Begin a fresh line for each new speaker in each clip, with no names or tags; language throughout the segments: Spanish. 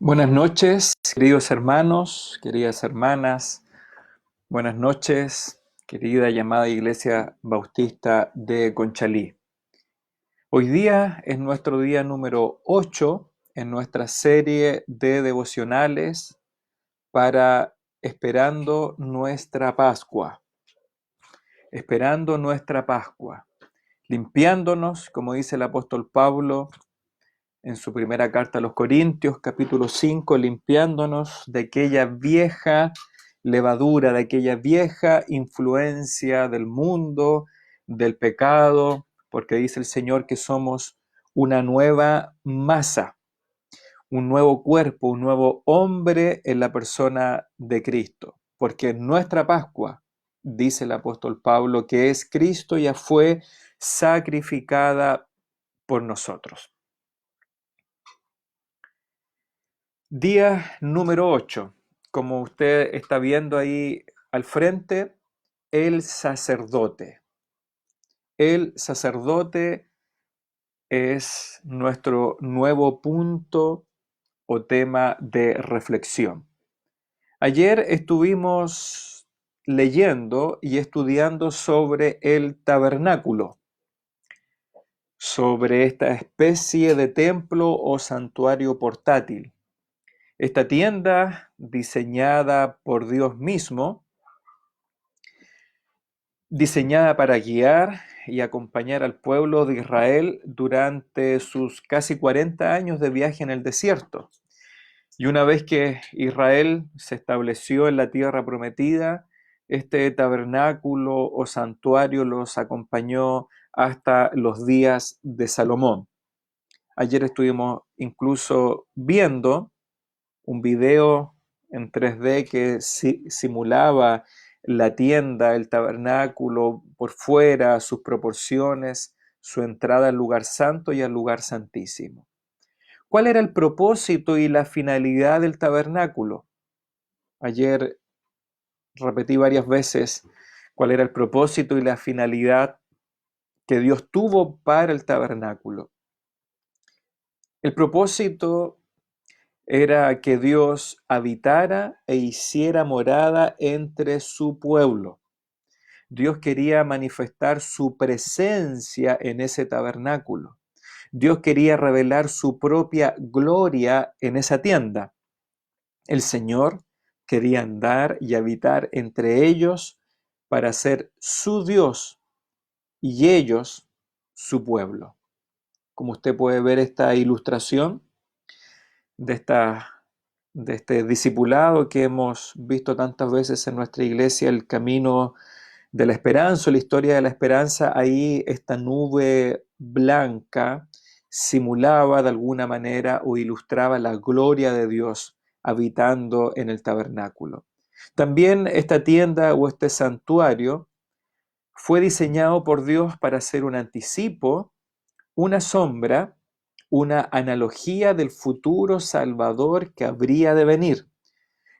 Buenas noches, queridos hermanos, queridas hermanas. Buenas noches, querida y amada Iglesia Bautista de Conchalí. Hoy día es nuestro día número 8 en nuestra serie de devocionales para Esperando nuestra Pascua. Esperando nuestra Pascua. Limpiándonos, como dice el apóstol Pablo en su primera carta a los Corintios, capítulo 5, limpiándonos de aquella vieja levadura, de aquella vieja influencia del mundo, del pecado, porque dice el Señor que somos una nueva masa, un nuevo cuerpo, un nuevo hombre en la persona de Cristo, porque nuestra Pascua, dice el apóstol Pablo, que es Cristo, ya fue sacrificada por nosotros. Día número 8. Como usted está viendo ahí al frente, el sacerdote. El sacerdote es nuestro nuevo punto o tema de reflexión. Ayer estuvimos leyendo y estudiando sobre el tabernáculo, sobre esta especie de templo o santuario portátil. Esta tienda, diseñada por Dios mismo, diseñada para guiar y acompañar al pueblo de Israel durante sus casi 40 años de viaje en el desierto. Y una vez que Israel se estableció en la tierra prometida, este tabernáculo o santuario los acompañó hasta los días de Salomón. Ayer estuvimos incluso viendo un video en 3D que simulaba la tienda, el tabernáculo por fuera, sus proporciones, su entrada al lugar santo y al lugar santísimo. ¿Cuál era el propósito y la finalidad del tabernáculo? Ayer repetí varias veces cuál era el propósito y la finalidad que Dios tuvo para el tabernáculo. El propósito era que Dios habitara e hiciera morada entre su pueblo. Dios quería manifestar su presencia en ese tabernáculo. Dios quería revelar su propia gloria en esa tienda. El Señor quería andar y habitar entre ellos para ser su Dios y ellos su pueblo. Como usted puede ver esta ilustración de este discipulado que hemos visto tantas veces en nuestra iglesia, el camino de la esperanza, la historia de la esperanza, ahí esta nube blanca simulaba de alguna manera o ilustraba la gloria de Dios habitando en el tabernáculo. También esta tienda o este santuario fue diseñado por Dios para ser un anticipo, una sombra, una analogía del futuro Salvador que habría de venir.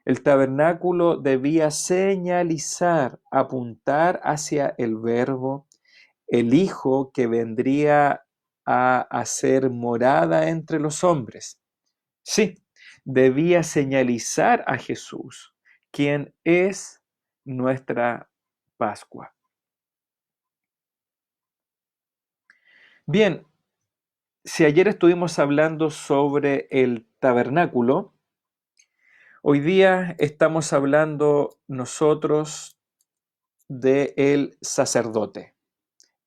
El tabernáculo debía señalizar, apuntar hacia el Verbo, el Hijo que vendría a hacer morada entre los hombres. Sí, debía señalizar a Jesús, quien es nuestra Pascua. Bien, si ayer estuvimos hablando sobre el tabernáculo, hoy día estamos hablando nosotros de el sacerdote.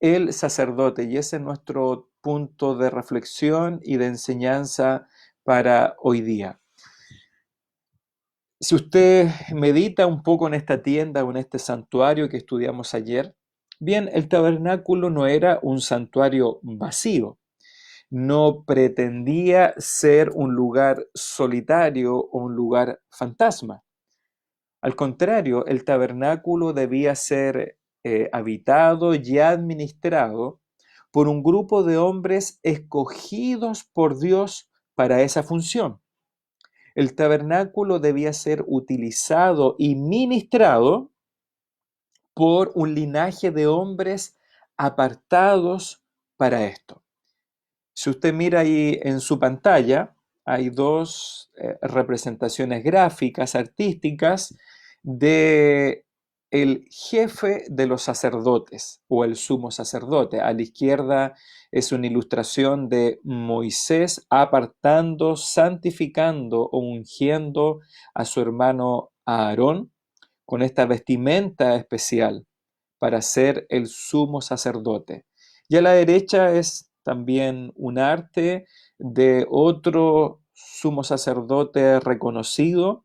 El sacerdote, y ese es nuestro punto de reflexión y de enseñanza para hoy día. Si usted medita un poco en esta tienda o en este santuario que estudiamos ayer, bien, el tabernáculo no era un santuario vacío, no pretendía ser un lugar solitario o un lugar fantasma. Al contrario, el tabernáculo debía ser habitado y administrado por un grupo de hombres escogidos por Dios para esa función. El tabernáculo debía ser utilizado y ministrado por un linaje de hombres apartados para esto. Si usted mira ahí en su pantalla, hay dos representaciones gráficas, artísticas, de el jefe de los sacerdotes o el sumo sacerdote. A la izquierda es una ilustración de Moisés apartando, santificando o ungiendo a su hermano Aarón con esta vestimenta especial para ser el sumo sacerdote. Y a la derecha es también un arte de otro sumo sacerdote reconocido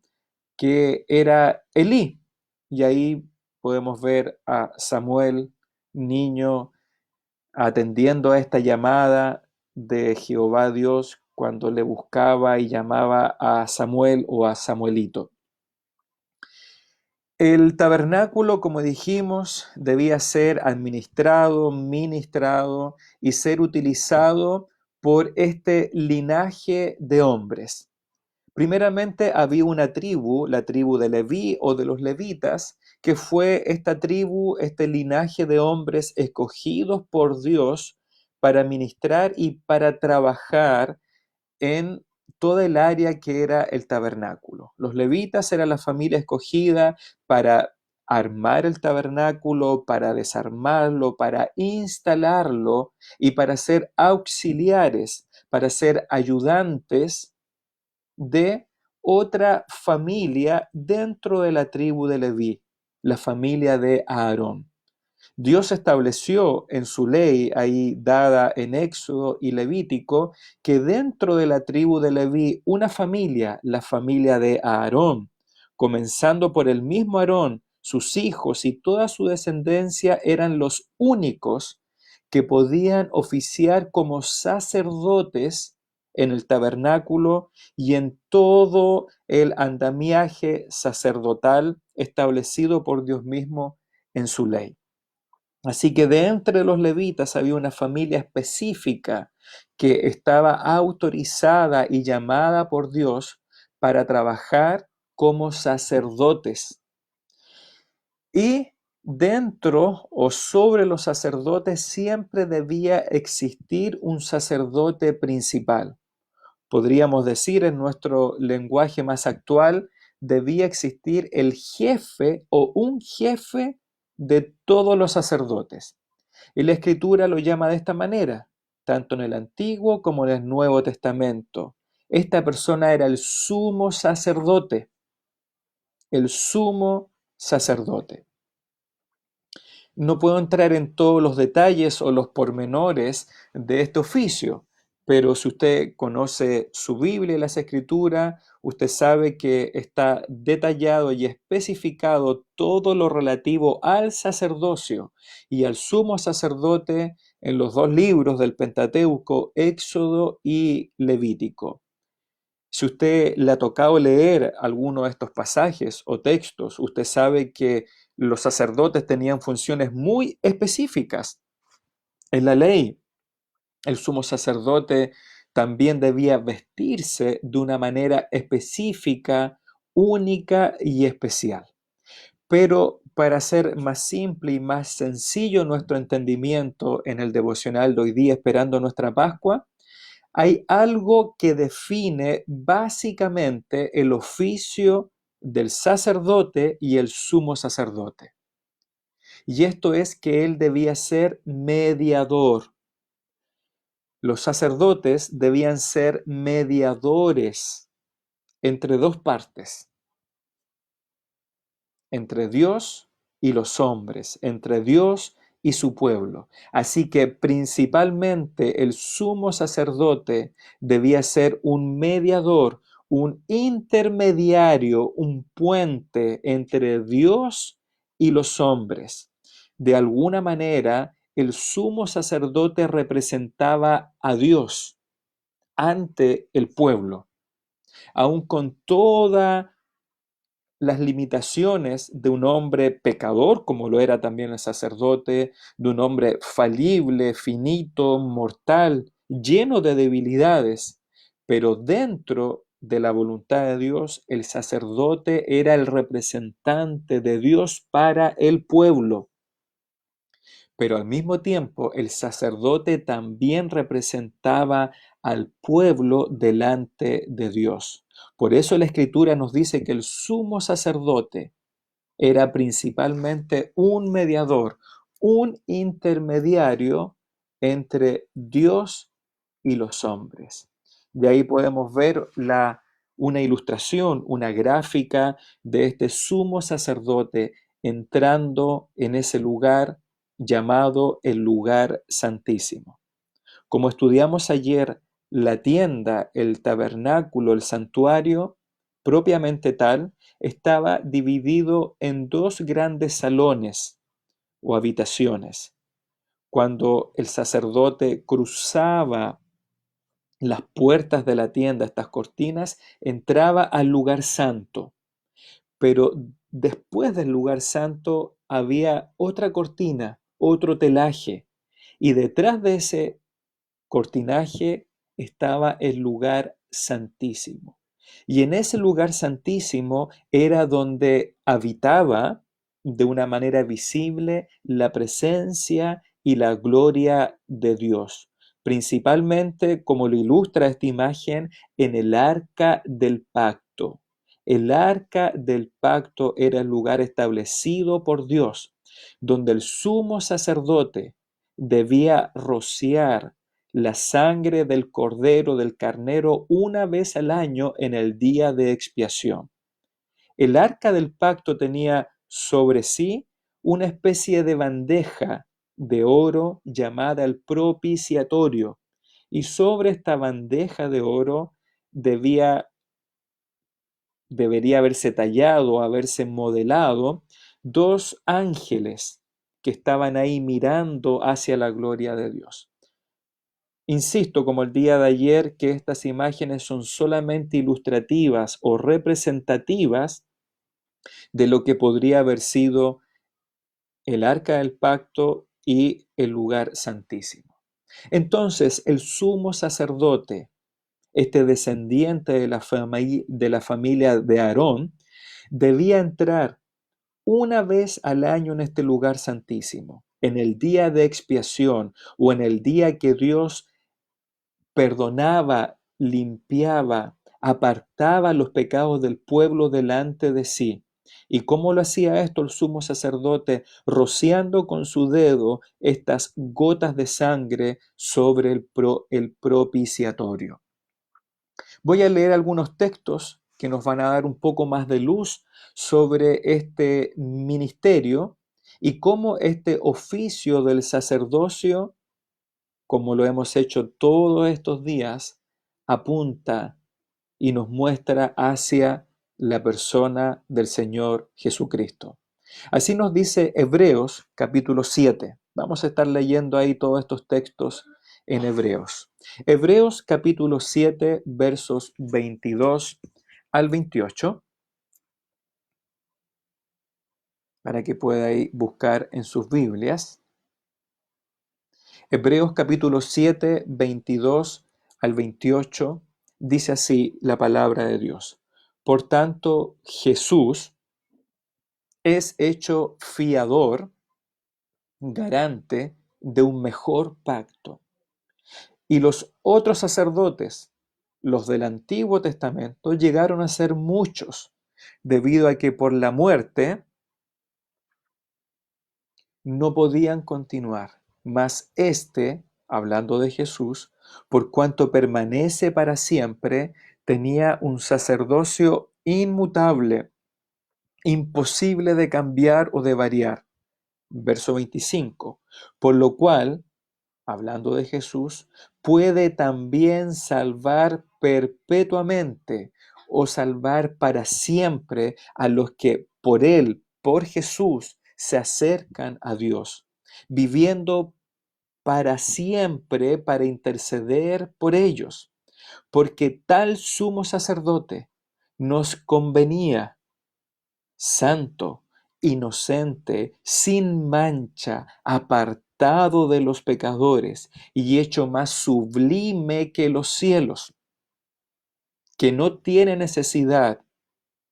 que era Elí. Y ahí podemos ver a Samuel, niño, atendiendo a esta llamada de Jehová Dios cuando le buscaba y llamaba a Samuel o a Samuelito. El tabernáculo, como dijimos, debía ser administrado, ministrado y ser utilizado por este linaje de hombres. Primeramente había una tribu, la tribu de Leví o de los levitas, que fue esta tribu, este linaje de hombres escogidos por Dios para ministrar y para trabajar en toda el área que era el tabernáculo. Los levitas eran la familia escogida para armar el tabernáculo, para desarmarlo, para instalarlo y para ser auxiliares, para ser ayudantes de otra familia dentro de la tribu de Leví, la familia de Aarón. Dios estableció en su ley, ahí dada en Éxodo y Levítico, que dentro de la tribu de Leví, una familia, la familia de Aarón, comenzando por el mismo Aarón, sus hijos y toda su descendencia eran los únicos que podían oficiar como sacerdotes en el tabernáculo y en todo el andamiaje sacerdotal establecido por Dios mismo en su ley. Así que de entre los levitas había una familia específica que estaba autorizada y llamada por Dios para trabajar como sacerdotes. Y dentro o sobre los sacerdotes siempre debía existir un sacerdote principal. Podríamos decir en nuestro lenguaje más actual, debía existir el jefe o un jefe de todos los sacerdotes. Y la Escritura lo llama de esta manera, tanto en el Antiguo como en el Nuevo Testamento. Esta persona era el sumo sacerdote, el sumo sacerdote. No puedo entrar en todos los detalles o los pormenores de este oficio, pero si usted conoce su Biblia y las Escrituras, usted sabe que está detallado y especificado todo lo relativo al sacerdocio y al sumo sacerdote en los dos libros del Pentateuco, Éxodo y Levítico. Si usted le ha tocado leer alguno de estos pasajes o textos, usted sabe que los sacerdotes tenían funciones muy específicas. En la ley, el sumo sacerdote también debía vestirse de una manera específica, única y especial. Pero para hacer más simple y más sencillo nuestro entendimiento en el devocional de hoy día, esperando nuestra Pascua, hay algo que define básicamente el oficio del sacerdote y el sumo sacerdote. Y esto es que él debía ser mediador. Los sacerdotes debían ser mediadores entre dos partes, entre Dios y los hombres, entre Dios y su pueblo. Así que principalmente el sumo sacerdote debía ser un mediador, un intermediario, un puente entre Dios y los hombres. De alguna manera, el sumo sacerdote representaba a Dios ante el pueblo, aun con toda las limitaciones de un hombre pecador, como lo era también el sacerdote, de un hombre falible, finito, mortal, lleno de debilidades, pero dentro de la voluntad de Dios, el sacerdote era el representante de Dios para el pueblo. Pero al mismo tiempo el sacerdote también representaba al pueblo delante de Dios. Por eso la Escritura nos dice que el sumo sacerdote era principalmente un mediador, un intermediario entre Dios y los hombres. De ahí podemos ver una ilustración, una gráfica de este sumo sacerdote entrando en ese lugar llamado el lugar santísimo. Como estudiamos ayer, la tienda, el tabernáculo, el santuario, propiamente tal, estaba dividido en dos grandes salones o habitaciones. Cuando el sacerdote cruzaba las puertas de la tienda, estas cortinas, entraba al lugar santo. Pero después del lugar santo había otra cortina, otro telaje. Y detrás de ese cortinaje estaba el lugar santísimo. Y en ese lugar santísimo era donde habitaba de una manera visible la presencia y la gloria de Dios. Principalmente, como lo ilustra esta imagen, en el arca del pacto. El arca del pacto era el lugar establecido por Dios, donde el sumo sacerdote debía rociar la sangre del cordero, del carnero, una vez al año en el día de expiación. El arca del pacto tenía sobre sí una especie de bandeja de oro llamada el propiciatorio, y sobre esta bandeja de oro debería haberse tallado, haberse modelado dos ángeles que estaban ahí mirando hacia la gloria de Dios. Insisto, como el día de ayer, que estas imágenes son solamente ilustrativas o representativas de lo que podría haber sido el arca del pacto y el lugar santísimo. Entonces, el sumo sacerdote, este descendiente de la familia de Aarón, debía entrar una vez al año en este lugar santísimo, en el día de expiación o en el día que Dios perdonaba, limpiaba, apartaba los pecados del pueblo delante de sí. ¿Y cómo lo hacía esto el sumo sacerdote? Rociando con su dedo estas gotas de sangre sobre el propiciatorio. Voy a leer algunos textos que nos van a dar un poco más de luz sobre este ministerio y cómo este oficio del sacerdocio, como lo hemos hecho todos estos días, apunta y nos muestra hacia la persona del Señor Jesucristo. Así nos dice Hebreos capítulo 7. Vamos a estar leyendo ahí todos estos textos en Hebreos. Hebreos capítulo 7 versos 22 al 28, para que pueda ahí buscar en sus Biblias. Hebreos capítulo 7, 22 al 28, dice así la palabra de Dios. Por tanto, Jesús es hecho fiador, garante de un mejor pacto. Y los otros sacerdotes, los del Antiguo Testamento, llegaron a ser muchos, debido a que por la muerte no podían continuar. Mas este, hablando de Jesús, por cuanto permanece para siempre, tenía un sacerdocio inmutable, imposible de cambiar o de variar. Verso 25. Por lo cual, hablando de Jesús, puede también salvar perpetuamente o salvar para siempre a los que por Él, por Jesús, se acercan a Dios, viviendo para siempre para interceder por ellos, porque tal sumo sacerdote nos convenía, santo, inocente, sin mancha, apartado de los pecadores y hecho más sublime que los cielos, que no tiene necesidad,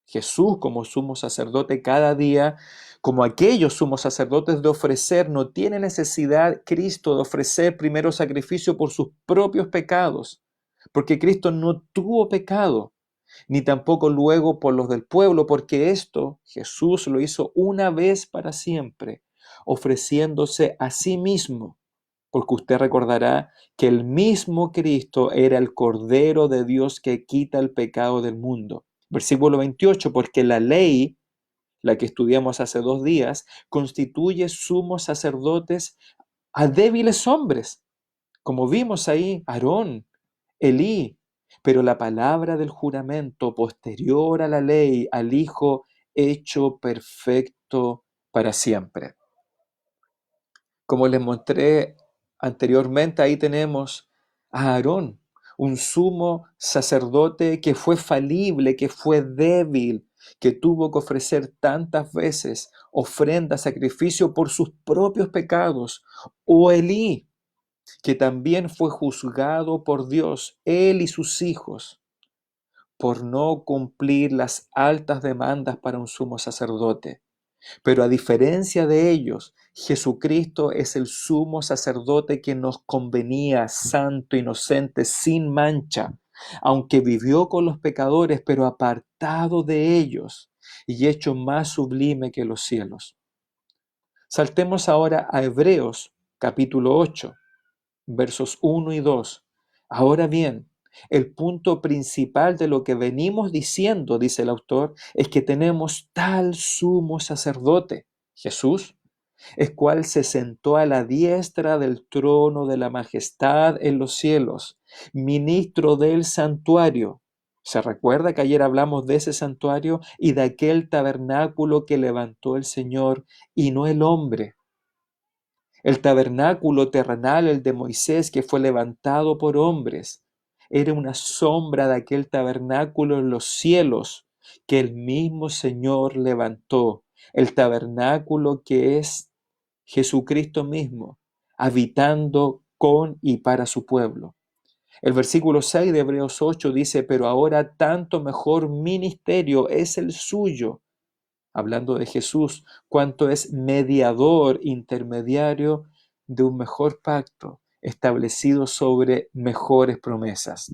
Jesús como sumo sacerdote cada día, Como aquellos sumos sacerdotes de ofrecer, no tiene necesidad Cristo de ofrecer primero sacrificio por sus propios pecados, porque Cristo no tuvo pecado, ni tampoco luego por los del pueblo, porque esto Jesús lo hizo una vez para siempre, ofreciéndose a sí mismo, porque usted recordará que el mismo Cristo era el Cordero de Dios que quita el pecado del mundo. Versículo 28, porque la ley, la que estudiamos hace 2 días, constituye sumos sacerdotes a débiles hombres, como vimos ahí, Aarón, Elí, pero la palabra del juramento posterior a la ley, al Hijo hecho perfecto para siempre. Como les mostré anteriormente, ahí tenemos a Aarón, un sumo sacerdote que fue falible, que fue débil, que tuvo que ofrecer tantas veces ofrenda, sacrificio por sus propios pecados. O Elí, que también fue juzgado por Dios, él y sus hijos, por no cumplir las altas demandas para un sumo sacerdote. Pero a diferencia de ellos, Jesucristo es el sumo sacerdote que nos convenía, santo, inocente, sin mancha, aunque vivió con los pecadores, pero apartado de ellos y hecho más sublime que los cielos. Saltemos ahora a Hebreos capítulo 8, versos 1 y 2. Ahora bien, el punto principal de lo que venimos diciendo, dice el autor, es que tenemos tal sumo sacerdote, Jesús, el cual se sentó a la diestra del trono de la majestad en los cielos, ministro del santuario. ¿Se recuerda que ayer hablamos de ese santuario y de aquel tabernáculo que levantó el Señor y no el hombre? El tabernáculo terrenal, el de Moisés, que fue levantado por hombres, era una sombra de aquel tabernáculo en los cielos que el mismo Señor levantó. El tabernáculo que es Jesucristo mismo, habitando con y para su pueblo. El versículo 6 de Hebreos 8 dice, pero ahora tanto mejor ministerio es el suyo, hablando de Jesús, cuanto es mediador, intermediario de un mejor pacto establecido sobre mejores promesas.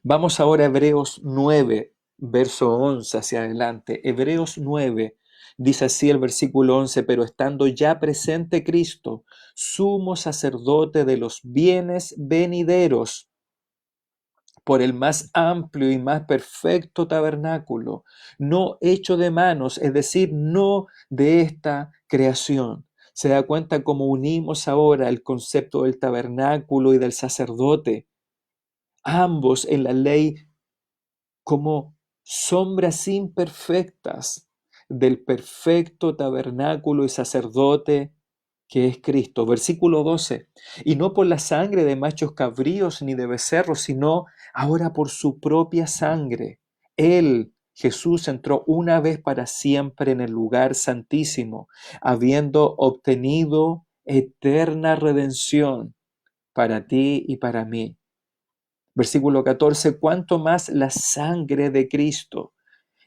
Vamos ahora a Hebreos 9, verso 11 hacia adelante. Hebreos 9 dice así el versículo 11, pero estando ya presente Cristo, sumo sacerdote de los bienes venideros, por el más amplio y más perfecto tabernáculo, no hecho de manos, es decir, no de esta creación. Se da cuenta cómo unimos ahora el concepto del tabernáculo y del sacerdote, ambos en la ley como sombras imperfectas del perfecto tabernáculo y sacerdote que es Cristo. Versículo 12. Y no por la sangre de machos cabríos ni de becerros, sino ahora por su propia sangre. Él, Jesús, entró una vez para siempre en el lugar santísimo, habiendo obtenido eterna redención para ti y para mí. Versículo 14, cuánto más la sangre de Cristo,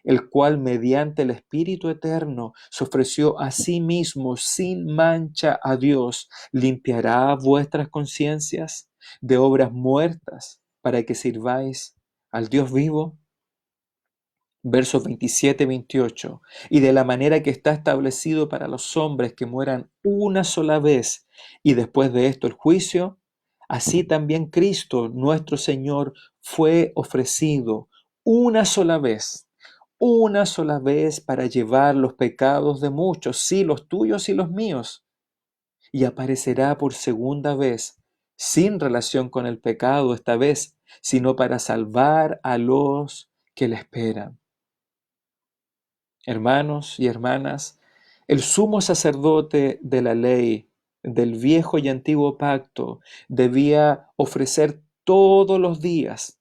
el cual mediante el Espíritu Eterno se ofreció a sí mismo sin mancha a Dios, limpiará vuestras conciencias de obras muertas para que sirváis al Dios vivo. Versos 27 y 28. Y de la manera que está establecido para los hombres que mueran una sola vez y después de esto el juicio, así también Cristo, nuestro Señor, fue ofrecido una sola vez para llevar los pecados de muchos, sí, los tuyos y los míos, y aparecerá por segunda vez, sin relación con el pecado esta vez, sino para salvar a los que le esperan. Hermanos y hermanas, el sumo sacerdote de la ley, del viejo y antiguo pacto, debía ofrecer todos los días,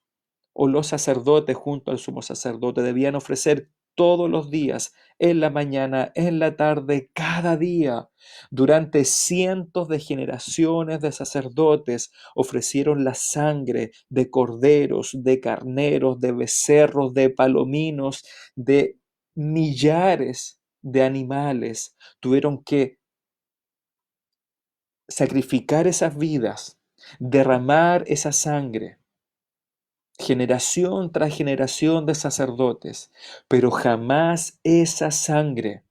o los sacerdotes junto al sumo sacerdote debían ofrecer todos los días, en la mañana, en la tarde, cada día. Durante cientos de generaciones de sacerdotes ofrecieron la sangre de corderos, de carneros, de becerros, de palominos, de millares de animales tuvieron que sacrificar esas vidas, derramar esa sangre, generación tras generación de sacerdotes, pero jamás esa sangre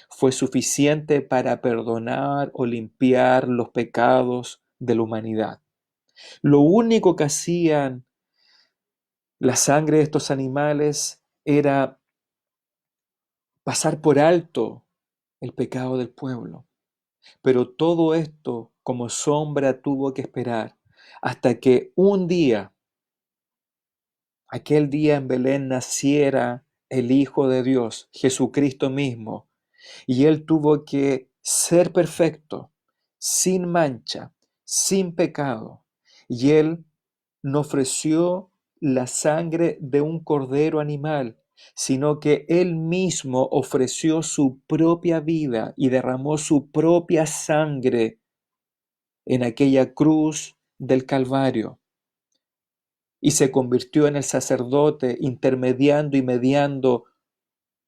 fue suficiente para perdonar o limpiar los pecados de la humanidad. Lo único que hacían la sangre de estos animales era pasar por alto el pecado del pueblo. Pero todo esto como sombra tuvo que esperar hasta que un día, aquel día en Belén, naciera el Hijo de Dios, Jesucristo mismo, y Él tuvo que ser perfecto, sin mancha, sin pecado, y Él no ofreció la sangre de un cordero animal, sino que Él mismo ofreció su propia vida y derramó su propia sangre en aquella cruz del Calvario y se convirtió en el sacerdote intermediando y mediando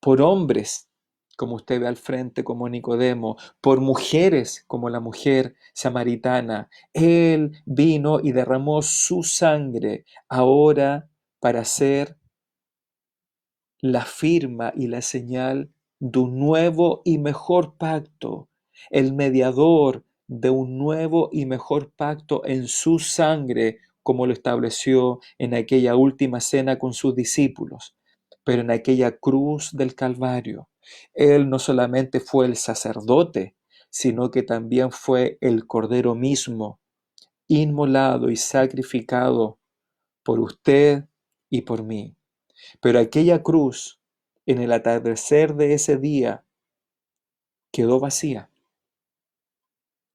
por hombres, como usted ve al frente como Nicodemo, por mujeres como la mujer samaritana. Él vino y derramó su sangre ahora para ser la firma y la señal de un nuevo y mejor pacto, el mediador de un nuevo y mejor pacto en su sangre, como lo estableció en aquella última cena con sus discípulos, pero en aquella cruz del Calvario. Él no solamente fue el sacerdote, sino que también fue el Cordero mismo, inmolado y sacrificado por usted y por mí. Pero aquella cruz, en el atardecer de ese día, quedó vacía.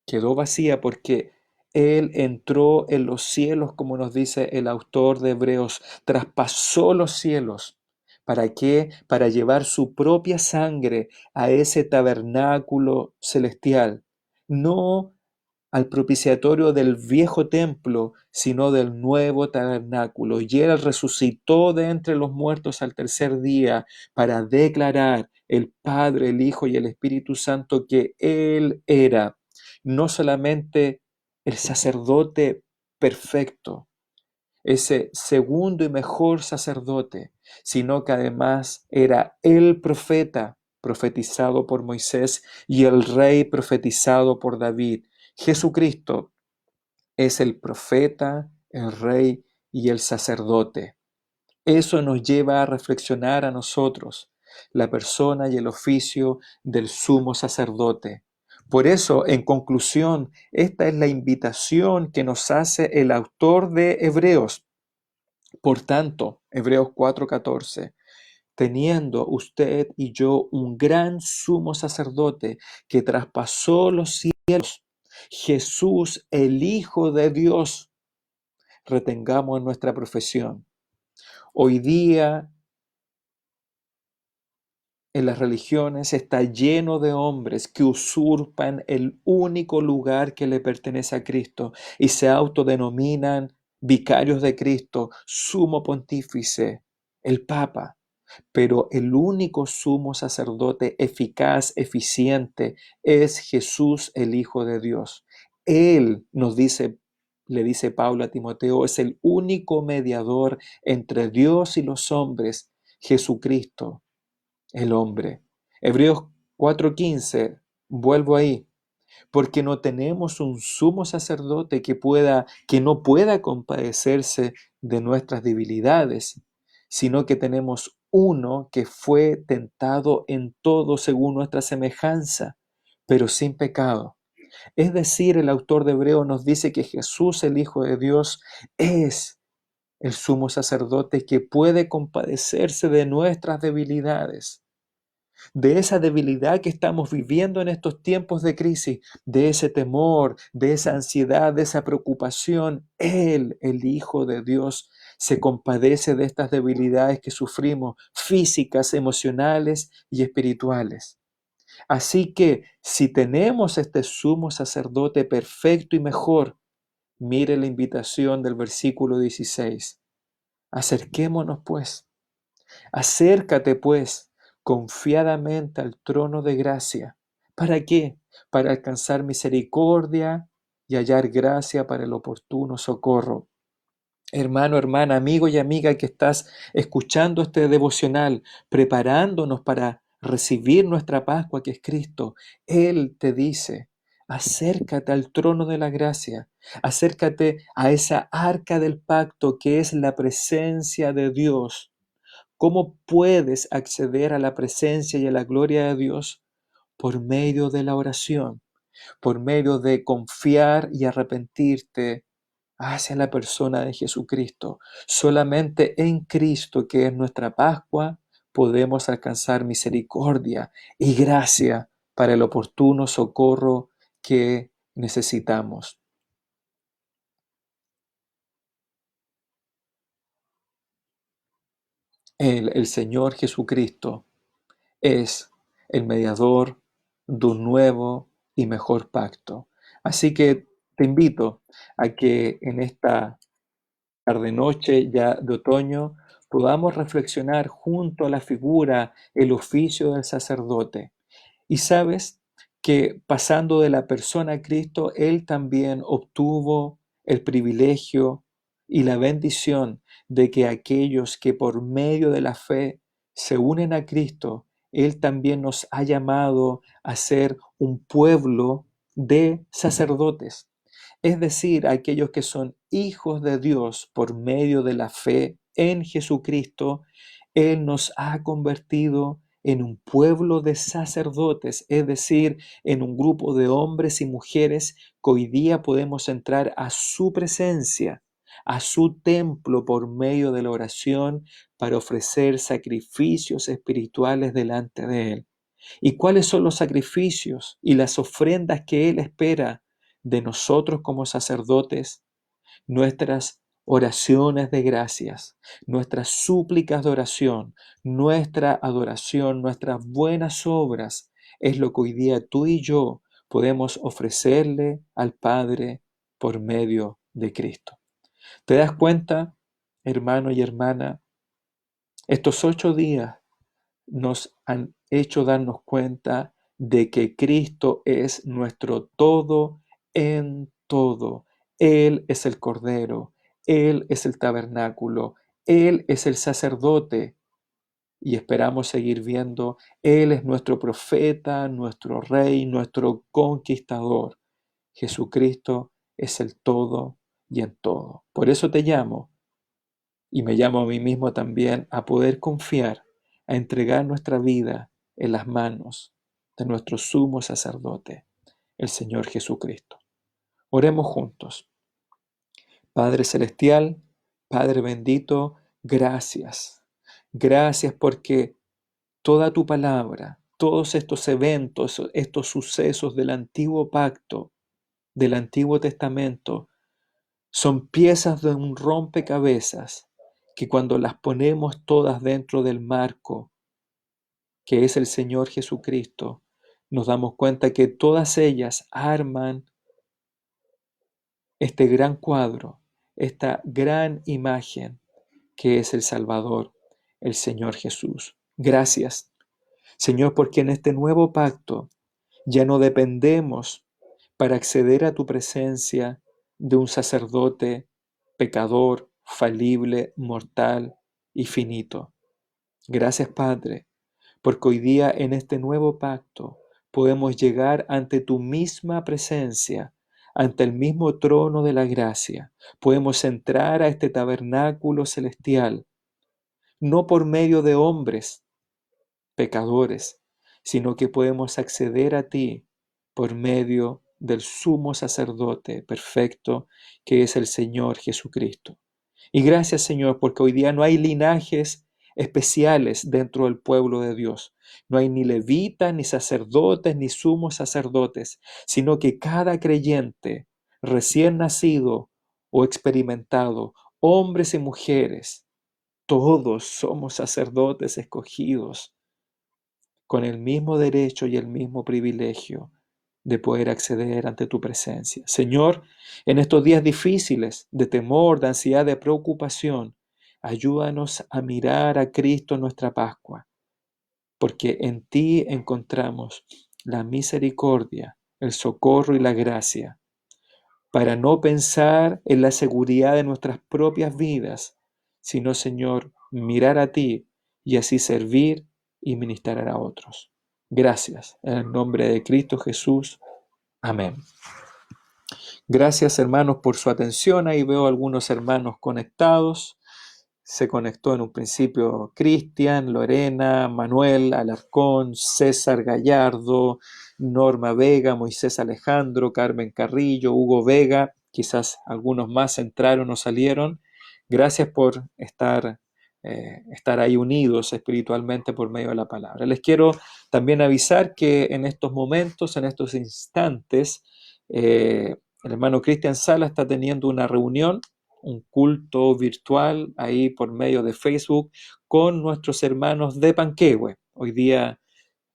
Quedó vacía porque Él entró en los cielos, como nos dice el autor de Hebreos, traspasó los cielos. ¿Para qué? Para llevar su propia sangre a ese tabernáculo celestial. No al propiciatorio del viejo templo, sino del nuevo tabernáculo. Y Él resucitó de entre los muertos al tercer día para declarar el Padre, el Hijo y el Espíritu Santo que Él era no solamente el sacerdote perfecto, ese segundo y mejor sacerdote, sino que además era el profeta profetizado por Moisés y el rey profetizado por David. Jesucristo es el profeta, el rey y el sacerdote. Eso nos lleva a reflexionar a nosotros la persona y el oficio del sumo sacerdote. Por eso, en conclusión, esta es la invitación que nos hace el autor de Hebreos. Por tanto, Hebreos 4:14, teniendo usted y yo un gran sumo sacerdote que traspasó los cielos, Jesús, el Hijo de Dios, retengamos nuestra profesión. Hoy día en las religiones está lleno de hombres que usurpan el único lugar que le pertenece a Cristo y se autodenominan vicarios de Cristo, sumo pontífice, el Papa. Pero el único sumo sacerdote eficaz, eficiente, es Jesús, el Hijo de Dios. Él nos dice, le dice Pablo a Timoteo, es el único mediador entre Dios y los hombres, Jesucristo el hombre. Hebreos 4:15, vuelvo ahí, porque no tenemos un sumo sacerdote que no pueda compadecerse de nuestras debilidades, sino que tenemos uno que fue tentado en todo según nuestra semejanza, pero sin pecado. Es decir, el autor de Hebreos nos dice que Jesús, el Hijo de Dios, es el sumo sacerdote que puede compadecerse de nuestras debilidades, de esa debilidad que estamos viviendo en estos tiempos de crisis, de ese temor, de esa ansiedad, de esa preocupación. Él, el Hijo de Dios, se compadece de estas debilidades que sufrimos, físicas, emocionales y espirituales. Así que si tenemos este sumo sacerdote perfecto y mejor, mire la invitación del versículo 16. Acerquémonos pues, acércate pues confiadamente al trono de gracia. ¿Para qué? Para alcanzar misericordia y hallar gracia para el oportuno socorro. Hermano, hermana, amigo y amiga que estás escuchando este devocional, preparándonos para recibir nuestra Pascua que es Cristo, Él te dice, acércate al trono de la gracia, acércate a esa arca del pacto que es la presencia de Dios. ¿Cómo puedes acceder a la presencia y a la gloria de Dios? Por medio de la oración, por medio de confiar y arrepentirte hacia la persona de Jesucristo. Solamente en Cristo, que es nuestra Pascua, podemos alcanzar misericordia y gracia para el oportuno socorro que necesitamos. El Señor Jesucristo es el mediador de un nuevo y mejor pacto. Así que te invito a que en esta tarde-noche ya de otoño podamos reflexionar junto a la figura, el oficio del sacerdote. Y sabes que pasando de la persona a Cristo, Él también obtuvo el privilegio y la bendición de que aquellos que por medio de la fe se unen a Cristo, Él también nos ha llamado a ser un pueblo de sacerdotes, es decir, aquellos que son hijos de Dios por medio de la fe en Jesucristo. Él nos ha convertido en un pueblo de sacerdotes, es decir, en un grupo de hombres y mujeres que hoy día podemos entrar a su presencia, a su templo por medio de la oración para ofrecer sacrificios espirituales delante de Él. ¿Y cuáles son los sacrificios y las ofrendas que Él espera de nosotros como sacerdotes? Nuestras oraciones de gracias, nuestras súplicas de oración, nuestra adoración, nuestras buenas obras, es lo que hoy día tú y yo podemos ofrecerle al Padre por medio de Cristo. ¿Te das cuenta, hermano y hermana? Estos 8 días nos han hecho darnos cuenta de que Cristo es nuestro todo en todo. Él es el Cordero, Él es el tabernáculo, Él es el sacerdote y esperamos seguir viendo, Él es nuestro profeta, nuestro rey, nuestro conquistador. Jesucristo es el todo y en todo. Por eso te llamo y me llamo a mí mismo también a poder confiar, a entregar nuestra vida en las manos de nuestro sumo sacerdote, el Señor Jesucristo. Oremos juntos. Padre Celestial, Padre bendito, gracias. Gracias porque toda tu palabra, todos estos eventos, estos sucesos del antiguo pacto, del Antiguo Testamento, son piezas de un rompecabezas que cuando las ponemos todas dentro del marco, que es el Señor Jesucristo, nos damos cuenta que todas ellas arman este gran cuadro, esta gran imagen que es el Salvador, el Señor Jesús. Gracias, Señor, porque en este nuevo pacto ya no dependemos para acceder a tu presencia de un sacerdote pecador, falible, mortal y finito. Gracias, Padre, porque hoy día en este nuevo pacto podemos llegar ante tu misma presencia, ante el mismo trono de la gracia. Podemos entrar a este tabernáculo celestial, no por medio de hombres pecadores, sino que podemos acceder a ti por medio del sumo sacerdote perfecto que es el Señor Jesucristo. Y gracias, Señor, porque hoy día no hay linajes especiales dentro del pueblo de Dios. No hay ni levitas, ni sacerdotes, ni sumos sacerdotes, sino que cada creyente recién nacido o experimentado, hombres y mujeres, todos somos sacerdotes escogidos con el mismo derecho y el mismo privilegio de poder acceder ante tu presencia. Señor, en estos días difíciles de temor, de ansiedad, de preocupación, ayúdanos a mirar a Cristo en nuestra Pascua, porque en ti encontramos la misericordia, el socorro y la gracia, para no pensar en la seguridad de nuestras propias vidas, sino, Señor, mirar a ti y así servir y ministrar a otros. Gracias. En el nombre de Cristo Jesús. Amén. Gracias, hermanos, por su atención. Ahí veo algunos hermanos conectados. Se conectó en un principio Cristian, Lorena, Manuel, Alarcón, César Gallardo, Norma Vega, Moisés Alejandro, Carmen Carrillo, Hugo Vega. Quizás algunos más entraron o salieron. Gracias por estar ahí unidos espiritualmente por medio de la palabra. Les quiero también avisar que en estos momentos, en estos instantes, el hermano Cristian Sala está teniendo una reunión, un culto virtual ahí por medio de Facebook con nuestros hermanos de Panquehue. Hoy día,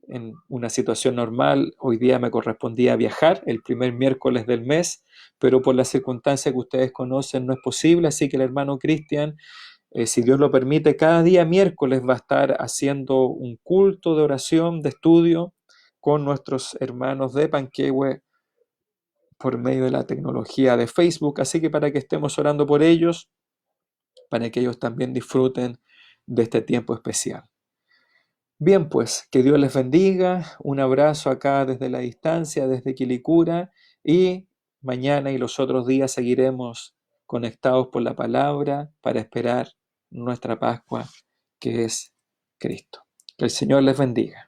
en una situación normal, hoy día me correspondía viajar el primer miércoles del mes, pero por las circunstancias que ustedes conocen no es posible, así que el hermano Cristian, si Dios lo permite, cada día miércoles va a estar haciendo un culto de oración, de estudio con nuestros hermanos de Panquehue por medio de la tecnología de Facebook, así que para que estemos orando por ellos, para que ellos también disfruten de este tiempo especial. Bien, pues, que Dios les bendiga, un abrazo acá desde la distancia, desde Quilicura, y mañana y los otros días seguiremos conectados por la palabra para esperar nuestra Pascua, que es Cristo. Que el Señor les bendiga.